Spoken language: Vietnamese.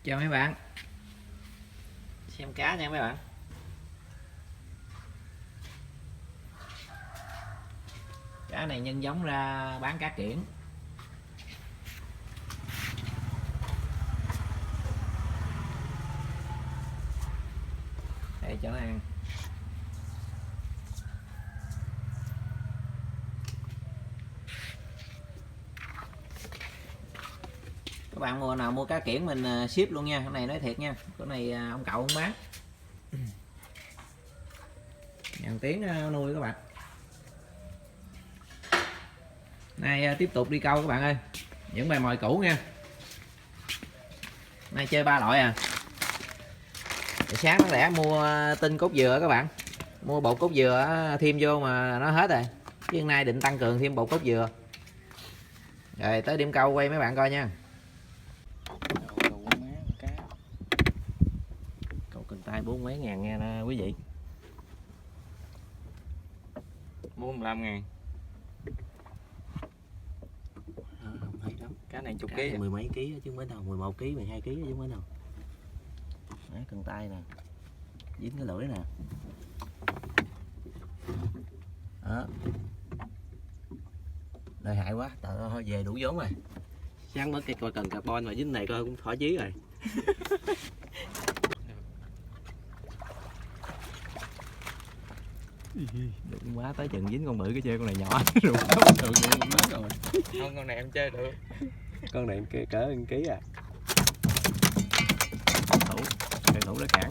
Chào mấy bạn, xem cá nha mấy bạn. Cá này nhân giống ra bán cá kiển. Đây cho nó ăn. Các bạn mua nào mua cá kiển mình ship luôn nha. Cái này nói thiệt nha, cái này ông cậu không bán. Ngàn tiếng nuôi các bạn. Nay tiếp tục đi câu các bạn ơi. Những bài mồi cũ nha. Nay chơi 3 loại à. Sáng nó lẽ mua tinh cốt dừa các bạn. Mua bột cốt dừa thêm vô mà nó hết rồi. Chứ hôm nay định tăng cường thêm bột cốt dừa. Rồi tới điểm câu quay mấy bạn coi nha. Câu cần tay 4 mấy ngàn nha quý vị. 45 ngàn. Không thấy lắm. Cá này chục ký, mười mấy ký chứ mới đâu, 11 kg, 12 kg chứ mới đâu. Đấy, cần tay nè. Dính cái lưỡi nè. Đó. Đời hại quá, thôi về đủ vốn rồi. Sáng mất cái coi cần carbon mà dính này coi cũng thỏa chí rồi. Đụng quá tới chừng dính con bự cái chơi con này nhỏ rồi bình thường con lớn rồi. Không, con này em chơi được. Con này cỡ 1 kg à. Thủ, cây thủ nó cản.